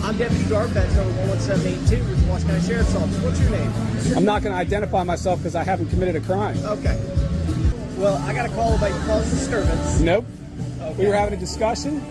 I'm Deputy Guard, badge number 11782 with the Washington County Sheriff's Office. What's your name? I'm not going to identify myself because I haven't committed a crime. Okay. Well, I got a call about you causing disturbance. Nope. Okay. We were having a discussion.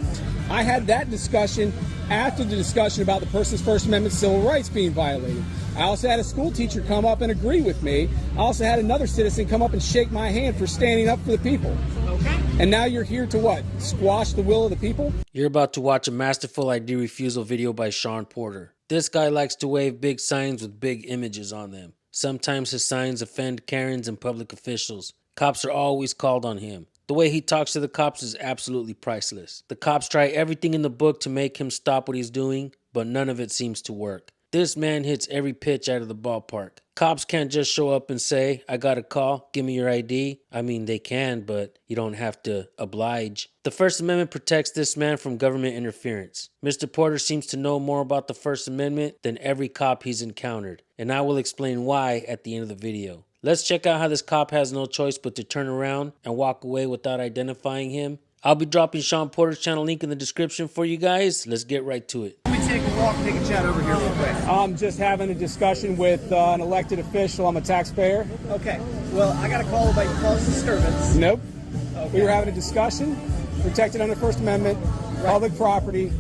I had that discussion after the discussion about the person's First Amendment civil rights being violated. I also had a school teacher come up and agree with me. I also had another citizen come up and shake my hand for standing up for the people. Okay. And now you're here to what? Squash the will of the people? You're about to watch a masterful ID refusal video by Sean Porter. This guy likes to wave big signs with big images on them. Sometimes his signs offend Karens and public officials. Cops are always called on him. The way he talks to the cops is absolutely priceless. The cops try everything in the book to make him stop what he's doing, but none of it seems to work. This man hits every pitch out of the ballpark. Cops can't just show up and say, I got a call, give me your ID. I mean, they can, but you don't have to oblige. The First Amendment protects this man from government interference. Mr. Porter seems to know more about the First Amendment than every cop he's encountered, and I will explain why at the end of the video. Let's check out how this cop has no choice but to turn around and walk away without identifying him. I'll be dropping Sean Porter's channel link in the description for you guys. Let's get right to it. Let me take a walk, take a chat over here real quick. I'm just having a discussion with an elected official. I'm a taxpayer. Okay. Well, I got a call about you causing disturbance. Nope. Okay. We were having a discussion, protected under First Amendment, public property,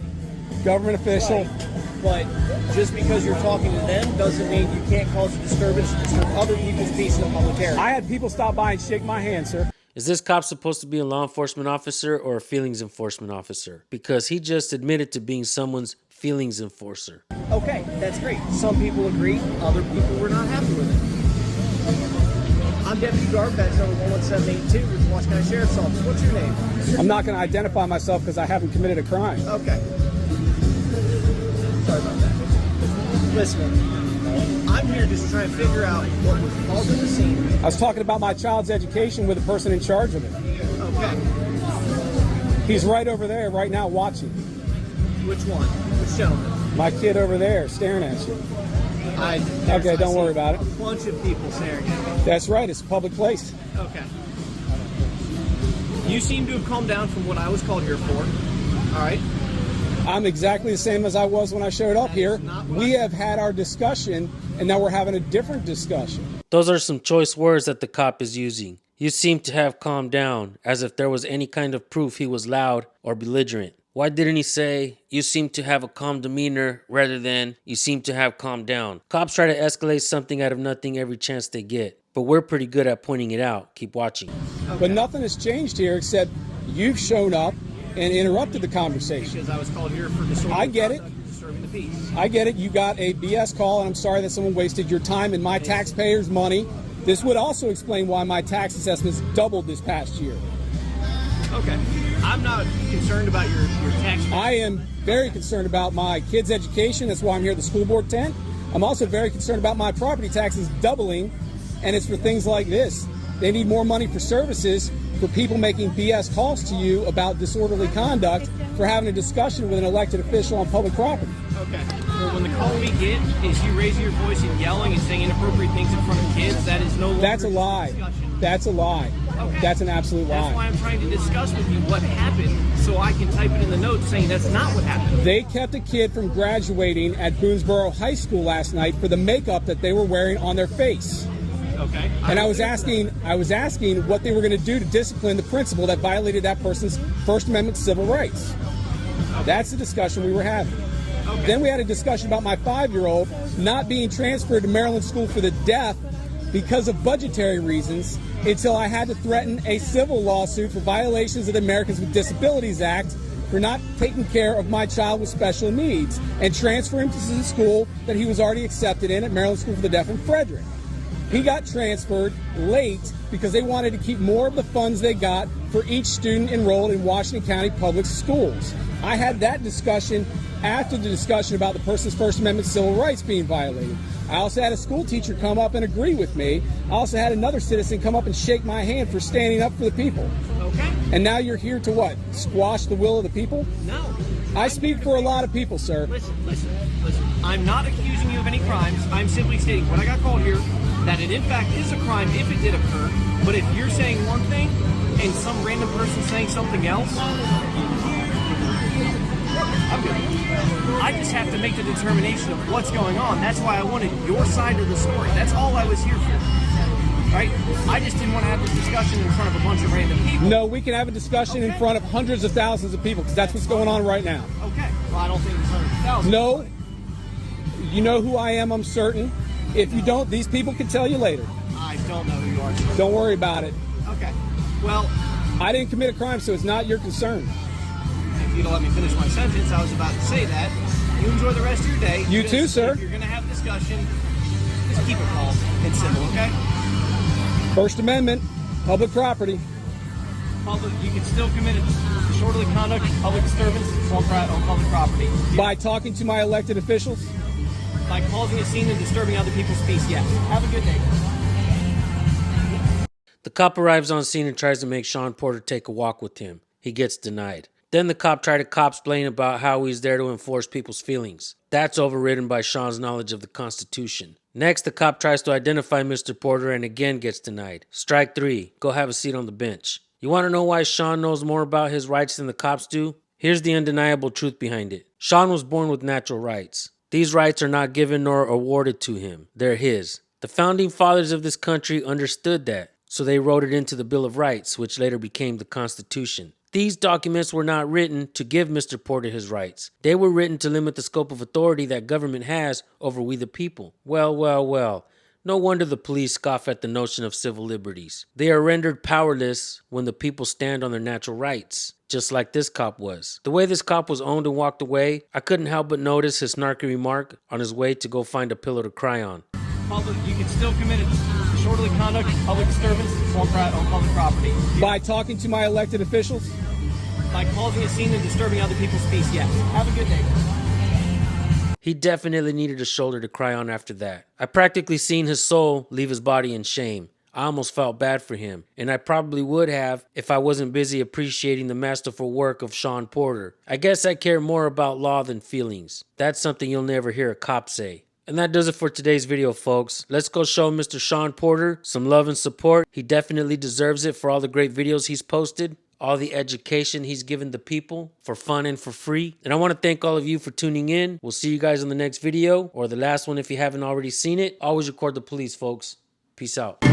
government official. Right. But just because you're talking to them doesn't mean you can't cause a disturbance to disturb other people's peace in the public area. I had people stop by and shake my hand, sir. Is this cop supposed to be a law enforcement officer or a feelings enforcement officer? Because he just admitted to being someone's feelings enforcer. Okay, that's great. Some people agree, other people were not happy with it. I'm Deputy Guard, badge number 11782 with the Washington County Sheriff's Office. What's your name? I'm not going to identify myself because I haven't committed a crime. Okay. Sorry about that. Listen, I'm here just trying to figure out what was causing the scene. I was talking about my child's education with the person in charge of it. Okay. He's right over there right now watching. Which one? Which gentleman? My kid over there staring at you. Okay, don't worry about it. A bunch of people staring at me. That's right, it's a public place. Okay. You seem to have calmed down from what I was called here for. All right. I'm exactly the same as I was when I showed up here. We have had our discussion, and now we're having a different discussion. Those are some choice words that the cop is using. You seem to have calmed down, as if there was any kind of proof he was loud or belligerent. Why didn't he say, you seem to have a calm demeanor, rather than, you seem to have calmed down? Cops try to escalate something out of nothing every chance they get, but we're pretty good at pointing it out. Keep watching. Okay. But nothing has changed here except you've shown up and interrupted the conversation. Because I was called here for disorderly I get it. conduct and disturbing the peace. I get it. You got a BS call, and I'm sorry that someone wasted your time and my taxpayers' money. This would also explain why my tax assessments doubled this past year. Okay. I'm not concerned about your tax. I am very concerned about my kids' education. That's why I'm here at the school board tent. I'm also very concerned about my property taxes doubling, and it's for things like this. They need more money for services for people making BS calls to you about disorderly conduct for having a discussion with an elected official on public property. Okay. Well, when the call we get is you raising your voice and yelling and saying inappropriate things in front of kids, that is no longer That's a lie. discussion. That's a lie. Okay. That's an absolute lie. That's why I'm trying to discuss with you what happened so I can type it in the notes saying that's not what happened. They kept a kid from graduating at Boonesboro High School last night for the makeup that they were wearing on their face. Okay. And I was asking what they were going to do to discipline the principal that violated that person's First Amendment civil rights. Okay. That's the discussion we were having. Okay. Then we had a discussion about my 5-year-old not being transferred to Maryland School for the Deaf because of budgetary reasons until I had to threaten a civil lawsuit for violations of the Americans with Disabilities Act for not taking care of my child with special needs and transfer him to the school that he was already accepted in at Maryland School for the Deaf in Frederick. He got transferred late because they wanted to keep more of the funds they got for each student enrolled in Washington County public schools. I had that discussion after the discussion about the person's First Amendment civil rights being violated. I also had a school teacher come up and agree with me. I also had another citizen come up and shake my hand for standing up for the people. Okay. And now you're here to what? Squash the will of the people? No. I speak for a lot of people, sir. Listen. I'm not accusing you of any crimes. I'm simply stating what I got called here, that it in fact is a crime if it did occur. But if you're saying one thing and some random person saying something else, I'm good. I just have to make the determination of what's going on. That's why I wanted your side of the story. That's all I was here for. Right? I just didn't want to have this discussion in front of a bunch of random people. No, we can have a discussion in front of hundreds of thousands of people, because that's what's going on right now. Okay. Well, I don't think it's hundreds of thousands. No. You know who I am, I'm certain. If you don't, these people can tell you later. I don't know who you are. Sir. Don't worry about it. Okay. Well, I didn't commit a crime, so it's not your concern. if you'd let me finish my sentence, I was about to say that. You enjoy the rest of your day. You too, sir. If you're going to have discussion, just keep it calm and civil, okay? First Amendment, public property. You can still commit disorderly conduct, public disturbance on public property. By talking to my elected officials? By causing a scene and disturbing other people's peace, yes. Have a good day. The cop arrives on scene and tries to make Sean Porter take a walk with him. He gets denied. Then the cop tried to cop-splain about how he's there to enforce people's feelings. That's overridden by Sean's knowledge of the Constitution. Next, the cop tries to identify Mr. Porter and again gets denied. Strike 3. Go have a seat on the bench. You want to know why Sean knows more about his rights than the cops do? Here's the undeniable truth behind it. Sean was born with natural rights. These rights are not given nor awarded to him. They're his. The founding fathers of this country understood that, so they wrote it into the Bill of Rights, which later became the Constitution. These documents were not written to give Mr. Porter his rights. They were written to limit the scope of authority that government has over we the people. Well. No wonder the police scoff at the notion of civil liberties. They are rendered powerless when the people stand on their natural rights, just like this cop was. The way this cop was owned and walked away, I couldn't help but notice his snarky remark on his way to go find a pillow to cry on. You can still commit disorderly conduct, public disturbance on public property. By talking to my elected officials? By causing a scene and disturbing other people's peace, yes. Have a good day. He definitely needed a shoulder to cry on after that. I practically seen his soul leave his body in shame. I almost felt bad for him, and I probably would have if I wasn't busy appreciating the masterful work of Sean Porter. I guess I care more about law than feelings. That's something you'll never hear a cop say. And that does it for today's video, folks. Let's go show Mr. Sean Porter some love and support. He definitely deserves it for all the great videos he's posted, all the education he's given the people for fun and for free. And I want to thank all of you for tuning in. We'll see you guys in the next video, or the last one if you haven't already seen it. Always record the police, folks. Peace out.